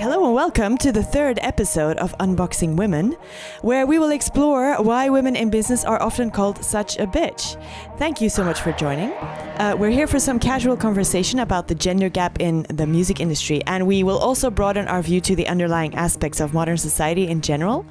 Hello and welcome to the third episode of Unboxing Women, where we will explore why women in business are often called such a bitch. Thank you so much for joining. We're here for some casual conversation about the gender gap in the music industry, and we will also broaden our view to the underlying aspects of modern society in general.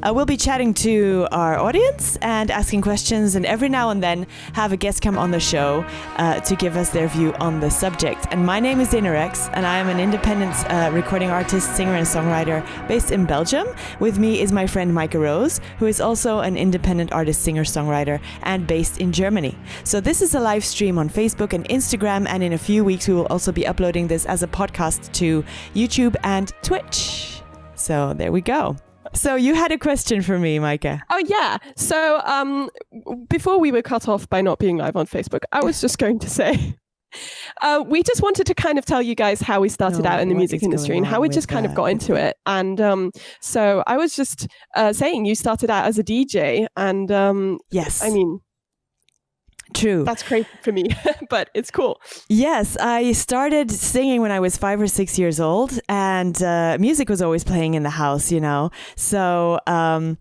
We'll be chatting to our audience and asking questions, and every now and then have a guest come on the show to give us their view on the subject. And my name is Rexx, and I am an independent recording artist, singer and songwriter based in Belgium. With me is my friend Maika Rose, who is also an independent artist, singer, songwriter and based in Germany. So this is a live stream on Facebook and Instagram, and in a few weeks we will also be uploading this as a podcast to YouTube and Twitch. So there we go. So you had a question for me, Maika. Oh, yeah. So before we were cut off by not being live on Facebook, I was just going to say, we just wanted to kind of tell you guys how we started out in the music industry and how we just kind of got into it. And so I was just saying you started out as a DJ, and yes, I mean, true. That's crazy for me, but it's cool. Yes, I started singing when I was 5 or 6 years old, and music was always playing in the house, you know. So I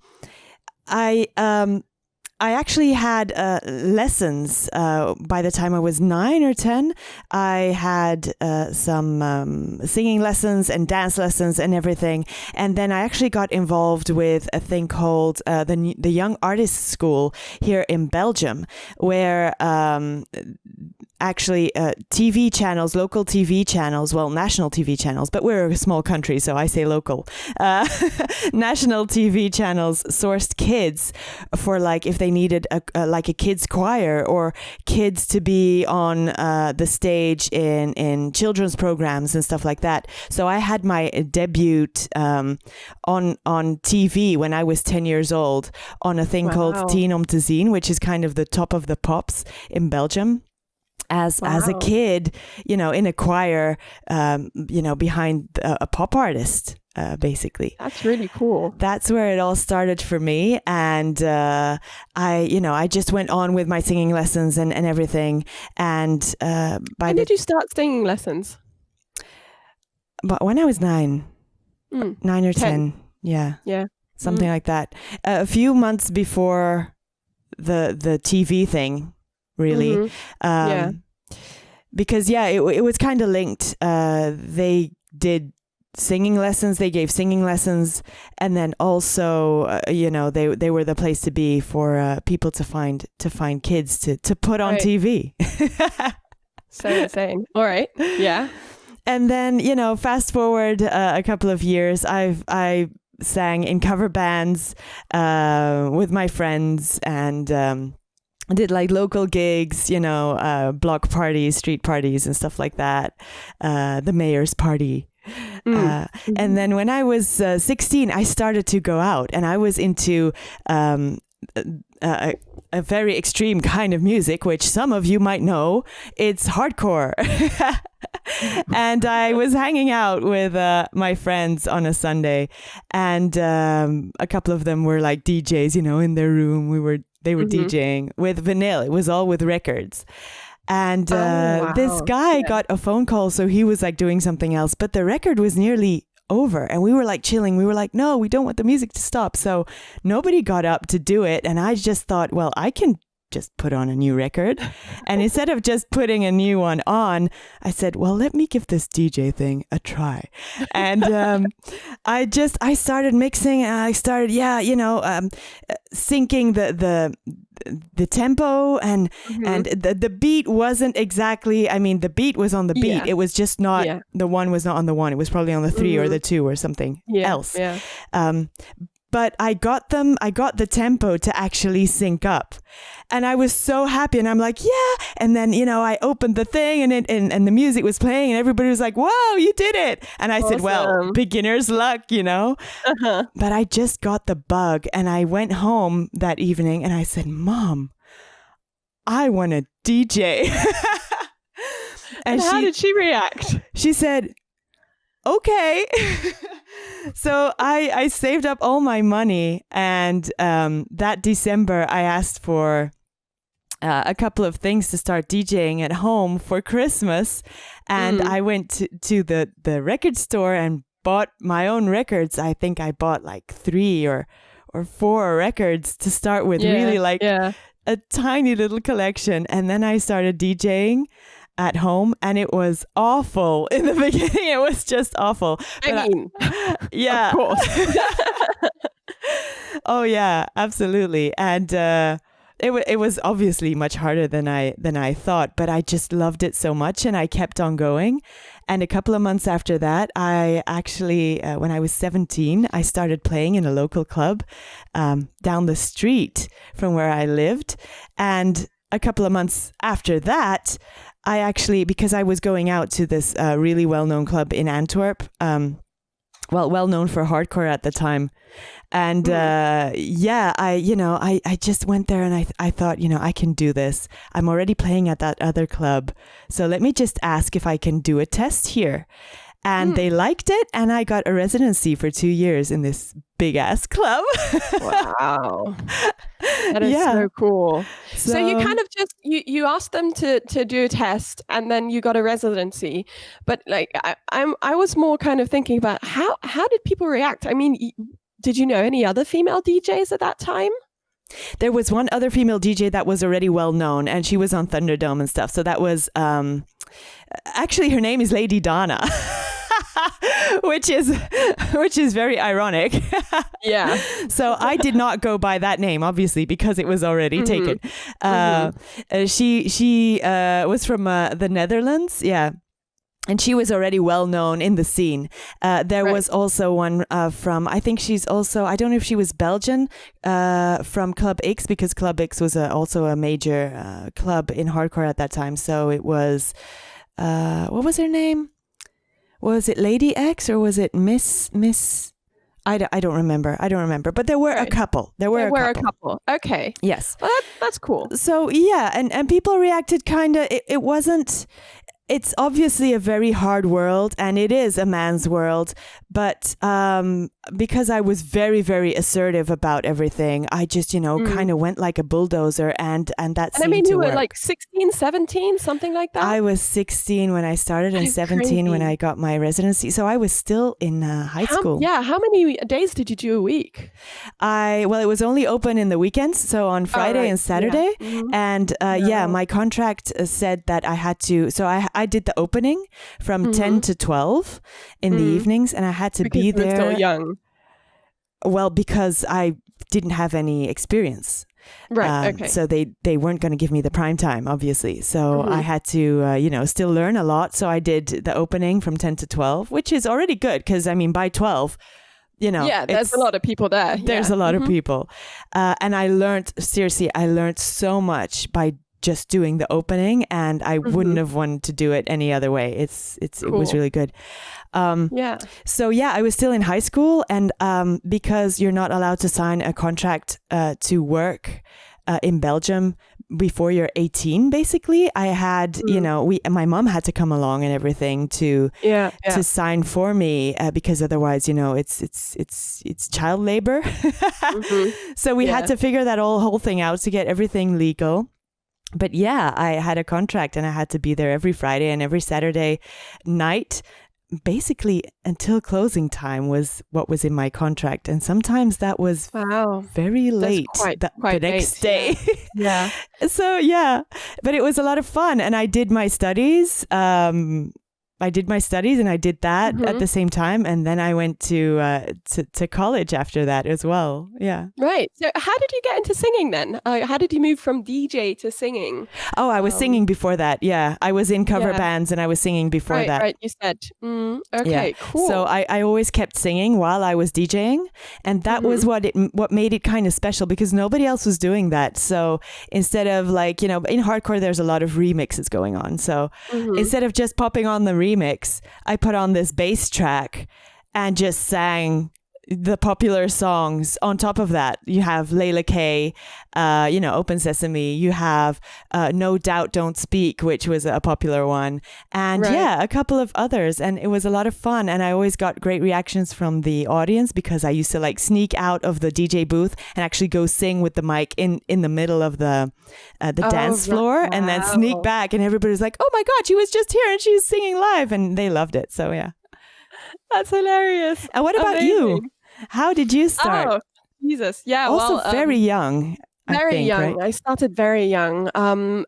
actually had lessons by the time I was 9 or 10. I had some singing lessons and dance lessons and everything. And then I actually got involved with a thing called the Young Artists School here in Belgium, where actually TV channels, local TV channels, well, national TV channels, but we're a small country, so I say local. National TV channels sourced kids for, like, if they needed a kids choir or kids to be on the stage in children's programs and stuff like that. So I had my debut on TV when I was 10 years old on a thing called Teen om te zien, which is kind of the top of the pops in Belgium. As a kid, you know, in a choir, you know, behind a pop artist, basically. That's really cool. That's where it all started for me. And I just went on with my singing lessons and everything. And when did you start singing lessons? But when I was 9 or 10. Yeah. Something like that. A few months before the TV thing. Really. Because it was kind of linked. They did singing lessons, they gave singing lessons, and then also you know, they were the place to be for people to find kids to put on TV. So insane. All right. Yeah. And then, you know, fast forward a couple of years, I sang in cover bands with my friends, and did like local gigs, you know, block parties, street parties and stuff like that. The mayor's party. And then when I was 16, I started to go out, and I was into a very extreme kind of music, which some of you might know. It's hardcore. And I was hanging out with my friends on a Sunday, and a couple of them were like DJs, you know, in their room. They were DJing with vinyl. It was all with records. And this guy got a phone call, so he was like doing something else, but the record was nearly over, and we were like chilling. We were like, no, we don't want the music to stop. So nobody got up to do it. And I just thought, well, I can just put on a new record. And instead of just putting a new one on, I said, well, let me give this DJ thing a try. And I started mixing, and I started, syncing the tempo, and the beat wasn't exactly, I mean, the beat was on the beat. It was just not, the one was not on the one. It was probably on the 3 or the 2 or something else. But I got the tempo to actually sync up, and I was so happy, and I'm like, yeah. And then, you know, I opened the thing, and the music was playing, and everybody was like, whoa, you did it. And I said, well, beginner's luck, you know. But I just got the bug, and I went home that evening, and I said, Mom, I want to DJ. and how did she react? She said, okay. So I saved up all my money, and that December I asked for a couple of things to start DJing at home for Christmas, and I went to the record store and bought my own records. I think I bought like 3 or 4 records to start with, really like a tiny little collection. And then I started DJing at home, and it was awful in the beginning. It was just awful. Yeah, of course. Oh yeah, absolutely. And it was obviously much harder than I thought, but I just loved it so much, and I kept on going. And a couple of months after that, I actually, when I was 17, I started playing in a local club down the street from where I lived. And a couple of months after that, I actually, because I was going out to this really well-known club in Antwerp, well known for hardcore at the time. And I just went there, and I thought, I can do this. I'm already playing at that other club, so let me just ask if I can do a test here. And they liked it, and I got a residency for 2 years in this big ass club. Wow. That is so cool. So you kind of just, you asked them to do a test, and then you got a residency. But like, I was more kind of thinking about how did people react? I mean, did you know any other female DJs at that time? There was one other female DJ that was already well known, and she was on Thunderdome and stuff. So that was, actually her name is Lady Donna. which is very ironic. Yeah. So I did not go by that name, obviously, because it was already taken. She was from the Netherlands. Yeah. And she was already well known in the scene. There was also one from, I think she's also, I don't know if she was Belgian, from Club X, because Club X was also a major club in hardcore at that time. So it was, what was her name? Was it Lady X or was it Miss? I don't remember. But there were a couple. There were a couple. Okay. Yes. Well, that's cool. So yeah, and people reacted kind of. It wasn't. It's obviously a very hard world, and it is a man's world. But because I was very, very assertive about everything, I just, kind of went like a bulldozer, and that seemed to work. And I mean, you were like 16, 17, something like that? I was 16 when I started, and 17 when I got my residency. So I was still in high school. Yeah. How many days did you do a week? It was only open in the weekends, so on Friday and Saturday. Yeah. And my contract said that I had to. So I did the opening from 10 to 12 in the evenings, and I had to be there. You were still young. Well, because I didn't have any experience. Right. Okay. So they weren't going to give me the prime time, obviously. So I had to, still learn a lot. So I did the opening from 10 to 12, which is already good because, I mean, by 12, there's a lot of people there. There's a lot of people. And I learned so much by just doing the opening, and I wouldn't have wanted to do it any other way. It was really good. So I was still in high school, and because you're not allowed to sign a contract to work in Belgium before you're 18, basically, I had, my mom had to come along and everything to sign for me because otherwise, it's child labor. So we had to figure that whole thing out to get everything legal. But yeah, I had a contract, and I had to be there every Friday and every Saturday night, basically until closing time was what was in my contract. And sometimes that was very late, the next day. Yeah. So yeah, but it was a lot of fun. And I did my studies. And I did that at the same time, and then I went to college after that as well. Yeah. Right. So how did you get into singing then? How did you move from DJ to singing? Oh, I was singing before that. Yeah, I was in cover bands, and I was singing before that. Right. You said. Okay. Cool. So I always kept singing while I was DJing, and that was what made it kind of special, because nobody else was doing that. So instead of in hardcore, there's a lot of remixes going on. So instead of just popping on the remix, I put on this bass track and just sang the popular songs. On top of that, you have Layla K, Open Sesame. You have No Doubt Don't Speak, which was a popular one. And a couple of others. And it was a lot of fun. And I always got great reactions from the audience, because I used to sneak out of the DJ booth and actually go sing with the mic in the middle of the dance floor, and then sneak back. And everybody's like, oh my God, she was just here and she's singing live. And they loved it. So yeah. That's hilarious. And what about you? How did you start? Oh, Jesus. Yeah. Also very young. Very young. Right? I started very young.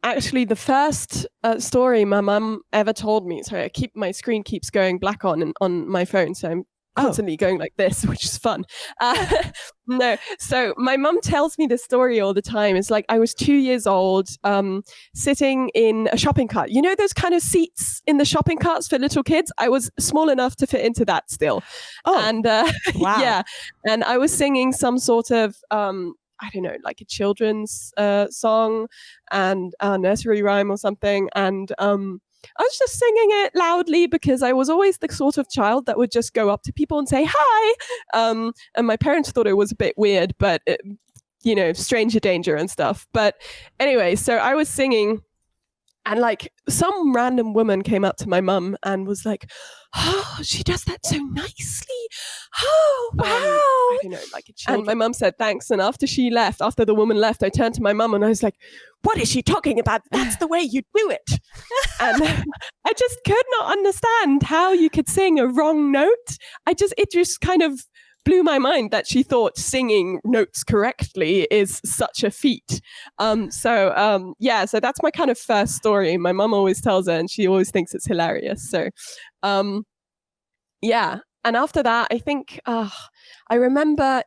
Actually, the first story my mum ever told me. Sorry, my screen keeps going black on my phone, so I'm constantly going like this, which is fun. No, so my mum tells me this story all the time. It's like I was 2 years old, sitting in a shopping cart. You know those kind of seats in the shopping carts for little kids? I was small enough to fit into that still. Oh, and wow. Yeah, and I was singing some sort of I don't know, like a children's song and a nursery rhyme or something. And I was just singing it loudly because I was always the sort of child that would just go up to people and say, hi. And my parents thought it was a bit weird, but, stranger danger and stuff. But anyway, so I was singing. And like some random woman came up to my mum and was like, oh, she does that so nicely. Oh, wow. I don't know, like a child. And my mum said, thanks. And after the woman left, I turned to my mum and I was like, what is she talking about? That's the way you do it. And I just could not understand how you could sing a wrong note. It just kind of blew my mind that she thought singing notes correctly is such a feat. So that's my kind of first story. My mum always tells her and she always thinks it's hilarious. So, And after that, I think I remember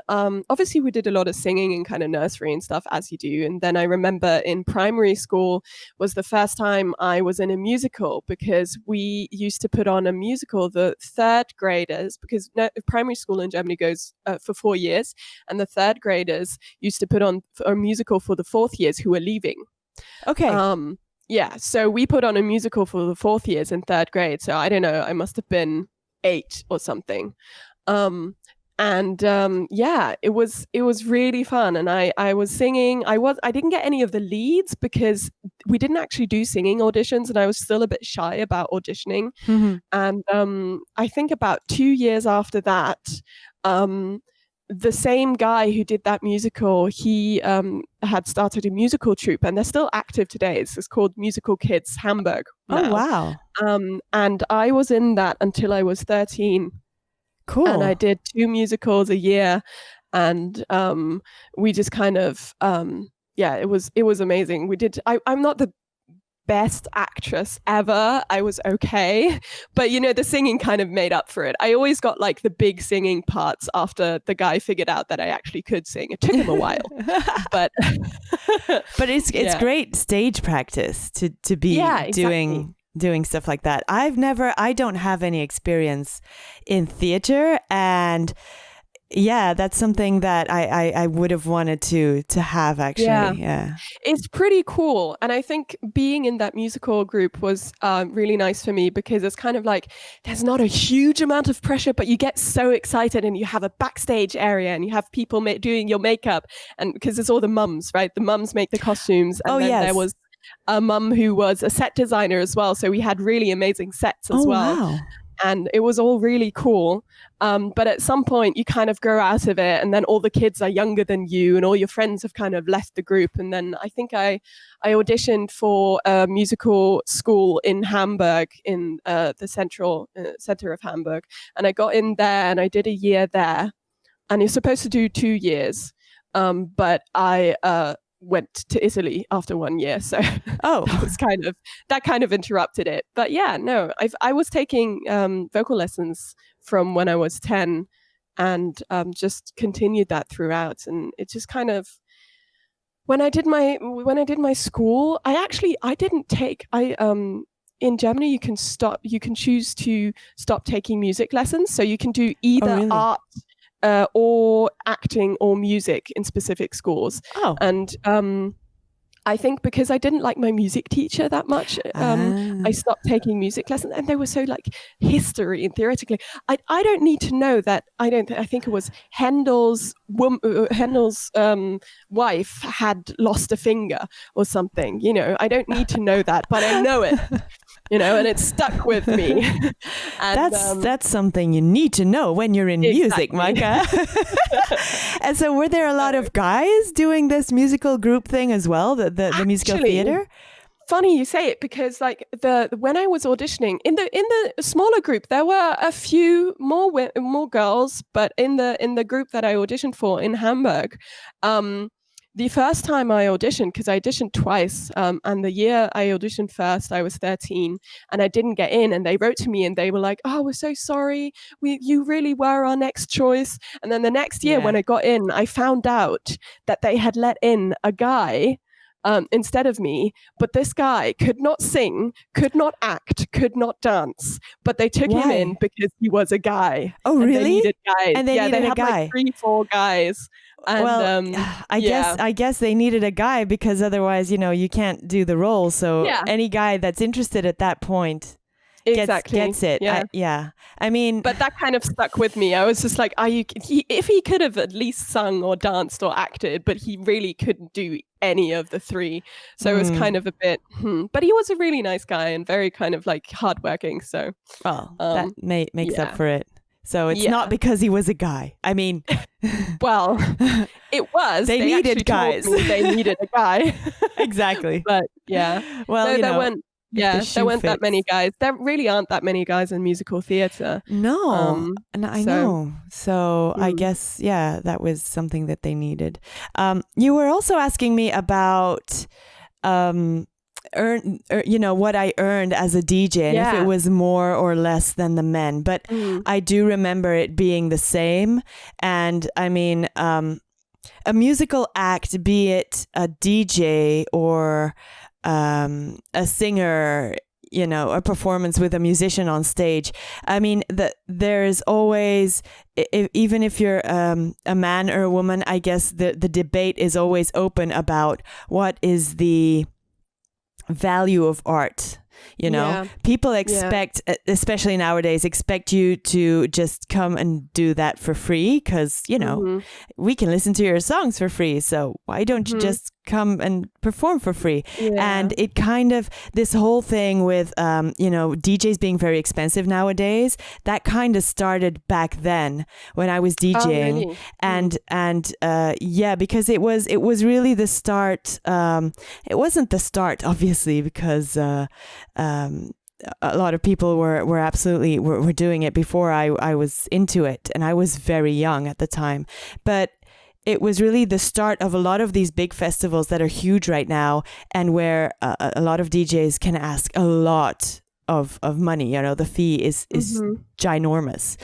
obviously we did a lot of singing in kind of nursery and stuff, as you do. And then I remember in primary school was the first time I was in a musical, because we used to put on a musical, the third graders, because primary school in Germany goes for 4 years. And the third graders used to put on a musical for the fourth years who were leaving. Okay. So we put on a musical for the fourth years in third grade. So I don't know, I must have been 8 or something. It was really fun. And I was singing. I didn't get any of the leads because we didn't actually do singing auditions, and I was still a bit shy about auditioning. Mm-hmm. And I think about 2 years after that, the same guy who did that musical, he had started a musical troupe, and they're still active today. It's called Musical Kids Hamburg now. Oh, wow. And I was in that until I was 13. Cool. And I did 2 musicals a year, and we just kind of it was amazing. I'm not the best actress ever. I was okay, but the singing kind of made up for it. I always got like the big singing parts after the guy figured out that I actually could sing. It took him a while, but it's great stage practice to be doing stuff like that. I don't have any experience in theater, and that's something that I would have wanted to have, actually. Yeah. It's pretty cool. And I think being in that musical group was really nice for me, because it's kind of like there's not a huge amount of pressure, but you get so excited, and you have a backstage area, and you have people doing your makeup, and because it's all the mums, right? The mums make the costumes, and there was a mum who was a set designer as well. So we had really amazing sets as well. Wow. And it was all really cool. But at some point you kind of grow out of it, and then all the kids are younger than you, and all your friends have kind of left the group. And then I think I auditioned for a musical school in Hamburg, in the center of Hamburg. And I got in there, and I did a year there. And you're supposed to do 2 years. But I went to Italy after 1 year, so that kind of interrupted it. But I was taking vocal lessons from when I was 10, and just continued that throughout. And it just kind of, when I did my school, I didn't take in Germany you can choose to stop taking music lessons, so you can do either art or acting or music in specific schools. And I think because I didn't like my music teacher that much, I stopped taking music lessons, and they were so like history and theoretically. I don't need to know that. I think it was Handel's wife had lost a finger or something. I don't need to know that, but I know it. And it stuck with me. And, that's something you need to know when you're in music, Maika. And so were there a lot of guys doing this musical group thing as well, the musical theater? funny you say it, because like when I was auditioning in the smaller group, there were a few more girls, but in the group that I auditioned for in Hamburg, the first time I auditioned, because I auditioned twice, and the year I auditioned first, I was 13, and I didn't get in, and they wrote to me and they were like, "Oh, we're so sorry. You really were our next choice." And then the next year when I got in, I found out that they had let in a guy instead of me, but this guy could not sing, could not act, could not dance, but they took him in because he was a guy. Oh, really? They needed guys. And they needed they a had guy. Like 3-4 guys. And, well, I guess they needed a guy, because otherwise, you can't do the role. So any guy that's interested at that point gets it. Yeah. I mean, but that kind of stuck with me. I was just like, if he could have at least sung or danced or acted, but he really couldn't do any of the three. So it was kind of a bit, but he was a really nice guy and very kind of like hardworking. So that makes up for it. So it's not because he was a guy. I mean, well, it was. They needed guys. They needed a guy. Exactly. But yeah. Well, there weren't that many guys. There really aren't that many guys in musical theatre. No, I know. So I guess, that was something that they needed. You were also asking me about what I earned as a DJ, and if it was more or less than the men. But I do remember it being the same. And I mean, a musical act, be it a DJ or a singer, a performance with a musician on stage. I mean, there's always, even if you're a man or a woman, I guess the debate is always open about what is the value of art. People expect, especially nowadays, expect you to just come and do that for free, because we can listen to your songs for free, so why don't you just come and perform for free? And it kind of, this whole thing with DJs being very expensive nowadays, that kind of started back then when I was DJing. Really? And because it was really the start. It wasn't the start, obviously, because a lot of people were absolutely were doing it before I was into it, and I was very young at the time. But it was really the start of a lot of these big festivals that are huge right now, and where a lot of DJs can ask a lot of money. The fee is ginormous.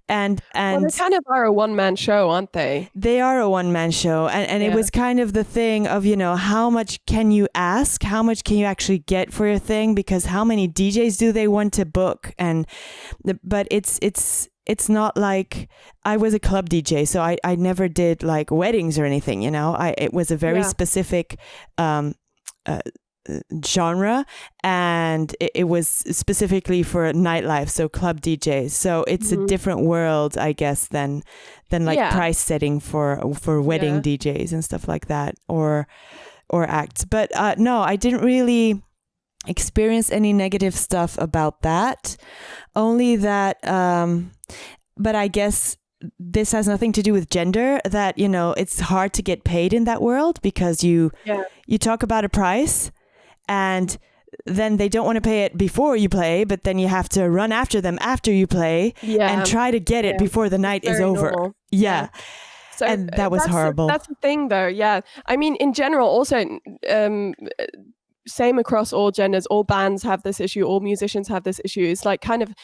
And they kind of are a one-man show, aren't they? They are a one-man show, and it was kind of the thing of how much can you ask, how much can you actually get for your thing, because how many DJs do they want to book? But it's not like, I was a club DJ, so I never did like weddings or anything. It was a very specific genre, and it was specifically for nightlife, so club DJs. So it's a different world, I guess, than like price setting for wedding DJs and stuff like that, or acts. But no, I didn't really experience any negative stuff about that. Only that, but I guess this has nothing to do with gender, that it's hard to get paid in that world, because you talk about a price, and then they don't want to pay it before you play, but then you have to run after them after you play and try to get it before the night is over. Normal. So, and that was horrible. That's the thing, though. Yeah. I mean, in general, also, same across all genders, all bands have this issue, all musicians have this issue. It's like kind of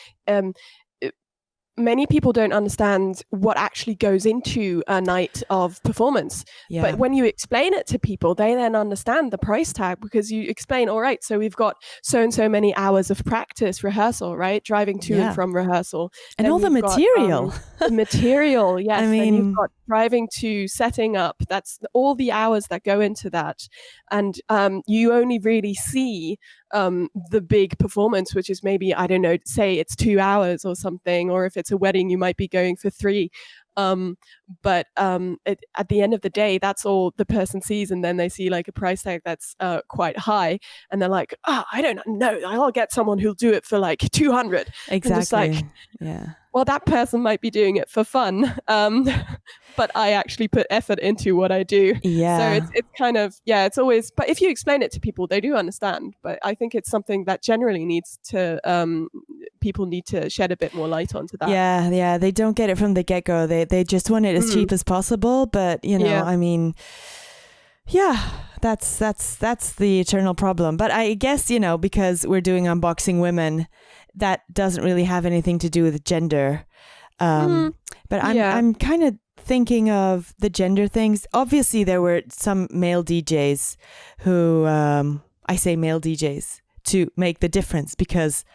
many people don't understand what actually goes into a night of performance. But when you explain it to people, they then understand the price tag, because you explain, all right, so we've got so and so many hours of practice, rehearsal, right? Driving to and from rehearsal. And then all the material. Material, yes. I mean, then you've got driving to, setting up. That's all the hours that go into that. And you only really see the big performance, which is maybe, I don't know, say it's 2 hours or something, or if it's a wedding, you might be going for 3. But at the end of the day, that's all the person sees, and then they see like a price tag that's quite high, and they're like, "Oh, I don't know, I'll get someone who'll do it for like 200." Exactly. Just like, yeah. Well, that person might be doing it for fun, but I actually put effort into what I do. Yeah. So it's kind of, it's always, but if you explain it to people, they do understand. But I think it's something that generally needs to, people need to shed a bit more light onto that. Yeah. They don't get it from the get-go. They just want it as cheap as possible. But, I mean, that's the eternal problem. But I guess, because we're doing unboxing women, that doesn't really have anything to do with gender. But I'm kind of thinking of the gender things. Obviously, there were some male DJs who, I say male DJs to make the difference, because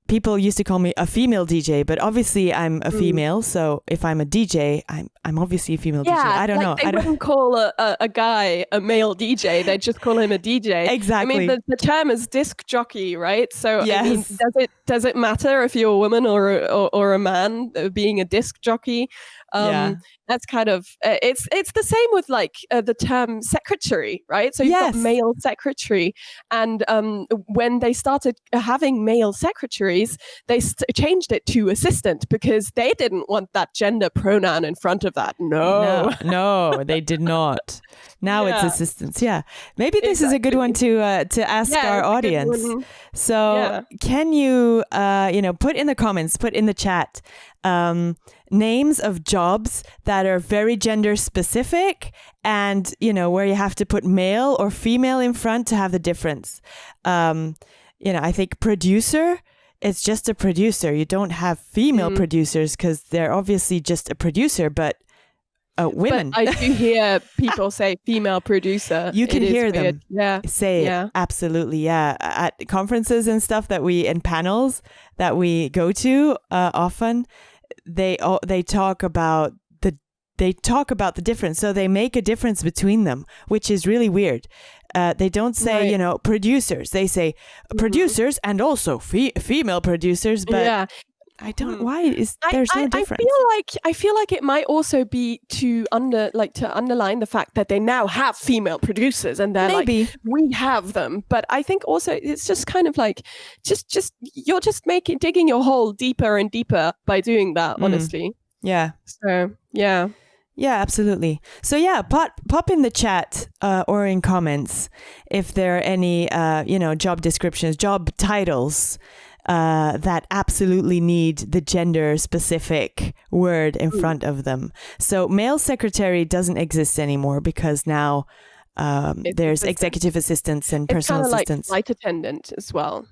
people used to call me a female DJ, but obviously I'm a female. So if I'm a DJ, I'm obviously a female DJ. I don't know. They wouldn't call a guy a male DJ. They'd just call him a DJ. Exactly. I mean, the term is disc jockey, right? So yes. I mean, does it matter if you're a woman or a man being a disc jockey? That's kind of it's the same with like the term secretary, right? So you've got male secretary, and when they started having male secretaries, they changed it to assistant, because they didn't want that gender pronoun in front of that. No, they did not. Now it's assistants. Yeah, maybe this is a good one to ask our audience. So can you put in the comments, put in the chat, names of jobs that are very gender specific, and where you have to put male or female in front to have the difference. I think producer, it's just a producer. You don't have female producers because they're obviously just a producer, but women. But I do hear people say female producer. You can hear them say it. Absolutely. Yeah. At conferences and stuff and panels that we go to often, they talk about the difference. So they make a difference between them, which is really weird. They don't say, producers. They say producers and also female producers, but I don't. Why is there's no difference? I feel like it might also be to underline the fact that they now have female producers, and they're like, we have them. But I think also it's just kind of like just you're just digging your hole deeper and deeper by doing that. Honestly. Yeah. So yeah. Yeah, absolutely. So pop in the chat or in comments if there are any job descriptions, job titles that absolutely need the gender specific word in front of them. So male secretary doesn't exist anymore, because now there's executive assistants and personal assistants. Like flight attendant as well.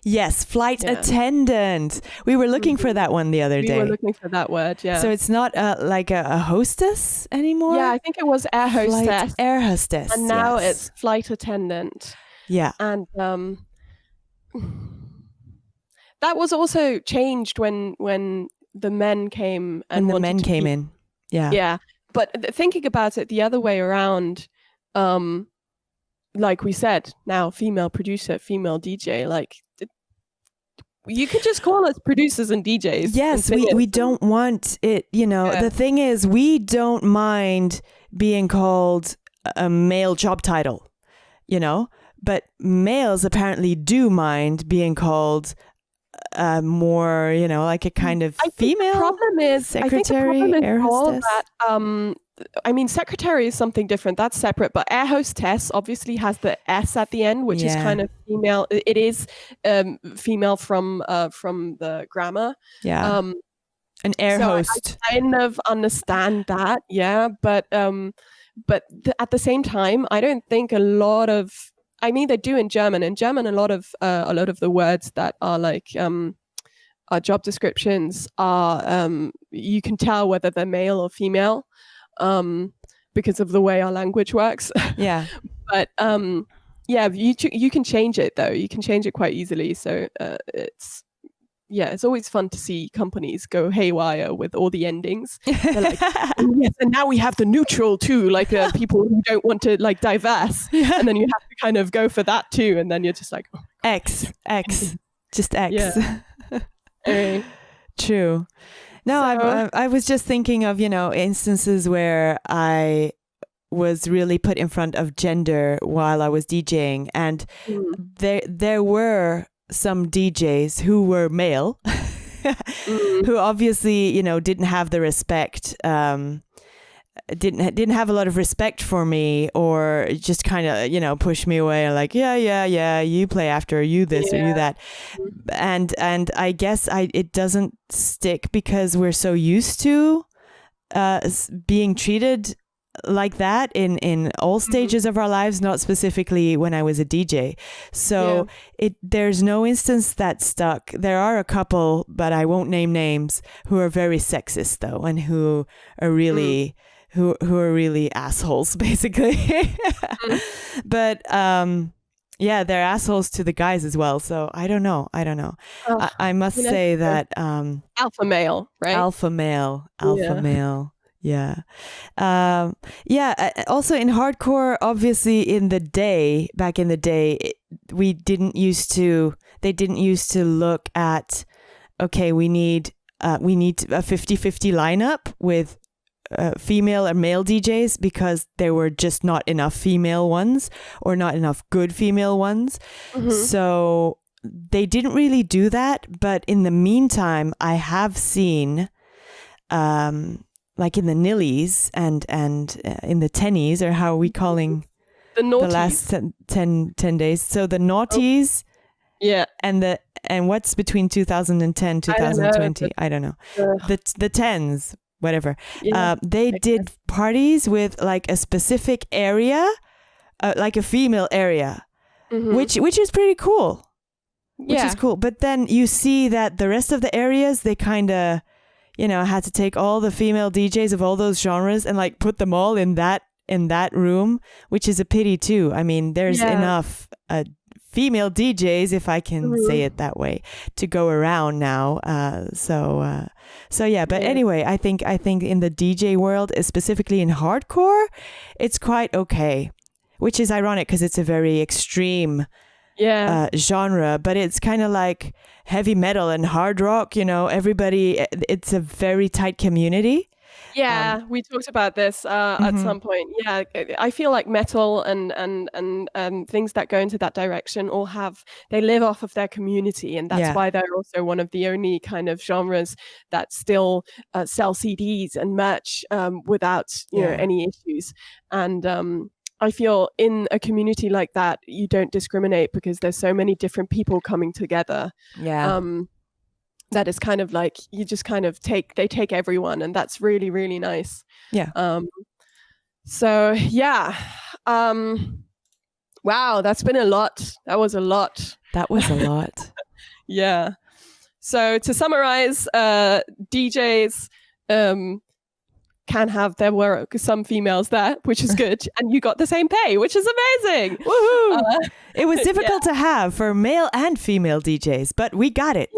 Yes, flight attendant. We were looking for that one the other day. We were looking for that word, yeah. So it's not like a hostess anymore? Yeah, I think it was air hostess. Air hostess. And now it's flight attendant. Yeah. And that was also changed when the men came and when the men came in. Yeah. Yeah. But thinking about it the other way around, like we said, now female producer, female DJ, like you could just call us producers and DJs. Yes, we don't want it, The thing is, we don't mind being called a male job title, but males apparently do mind being called more, like a kind of female secretary, air hostess. Secretary is something different. That's separate. But air hostess obviously has the S at the end, which is kind of female. It is female from the grammar. Yeah. An air host. I kind of understand that. Yeah, but at the same time, I don't think a lot of. I mean, they do in German. In German, a lot of the words that are like our job descriptions are you can tell whether they're male or female. Because of the way our language works. Yeah. But you can change it though. You can change it quite easily. So it's always fun to see companies go haywire with all the endings. They're like, yes, and now we have the neutral too, like people who don't want to like diverse. Yeah. And then you have to kind of go for that too. And then you're just like, X, just X. Yeah. True. No, I was just thinking of, instances where I was really put in front of gender while I was DJing, and there were some DJs who were male who obviously, didn't have the respect, didn't have a lot of respect for me, or just kind of, push me away, like, yeah, you play after, you this or you that. And I guess it doesn't stick because we're so used to being treated like that in all stages of our lives, not specifically when I was a DJ. So there's no instance that stuck. There are a couple, but I won't name names, who are very sexist though, and who are really who are really assholes basically. But they're assholes to the guys as well. So I don't know. I must say that alpha male, right? Alpha male. Yeah. Also in hardcore, obviously back in the day, they didn't used to look at, okay, we need a 50-50 lineup with female or male DJs, because there were just not enough female ones, or not enough good female ones. So they didn't really do that. But in the meantime, I have seen, like in the nillies and in the tennies, or how are we calling the last 10 days? So the naughties, and what's between 2010 2020? I don't know. The tens, whatever. They did parties with like a specific area, like a female area, which is pretty cool. Which is cool. But then you see that the rest of the areas, they kind of, had to take all the female DJs of all those genres and like put them all in that room, which is a pity too. I mean, there's enough female DJs, if I can say it that way, to go around now. But anyway, I think in the DJ world, specifically in hardcore, it's quite okay, which is ironic because it's a very extreme genre, but it's kind of like heavy metal and hard rock, everybody, it's a very tight community. We talked about this at some point. I feel like metal and things that go into that direction they live off of their community, and that's why they're also one of the only kind of genres that still sell CDs and merch without any issues. And I feel in a community like that, you don't discriminate because there's so many different people coming together. That is kind of like, you just kind of take everyone, and that's really, really nice. Wow, that's been a lot. That was a lot. So to summarize, DJs there were some females there, which is good, and you got the same pay, which is amazing. Woohoo! It was difficult to have for male and female DJs, but we got it.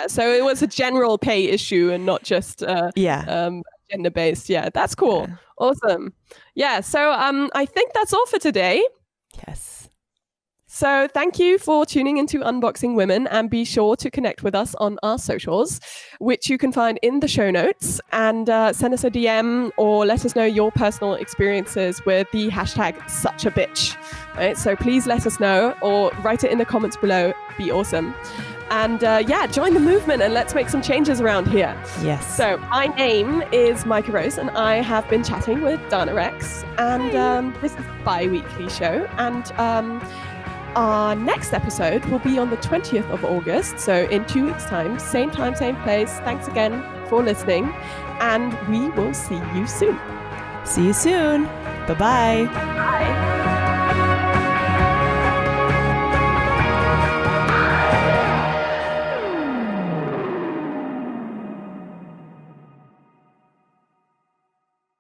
So it was a general pay issue and not just gender based. That's cool. Awesome. So I think that's all for today. Yes. So thank you for tuning into Unboxing Women, and be sure to connect with us on our socials, which you can find in the show notes, and send us a DM or let us know your personal experiences with the hashtag #suchabitch. Right? So please let us know, or write it in the comments below. Be awesome. And join the movement, and let's make some changes around here. Yes. So my name is Maika Rose, and I have been chatting with Dana Rexx, and this is a bi-weekly show, and our next episode will be on the 20th of August, so in 2 weeks' time, same place. Thanks again for listening, and we will see you soon. See you soon. Bye-bye. Bye.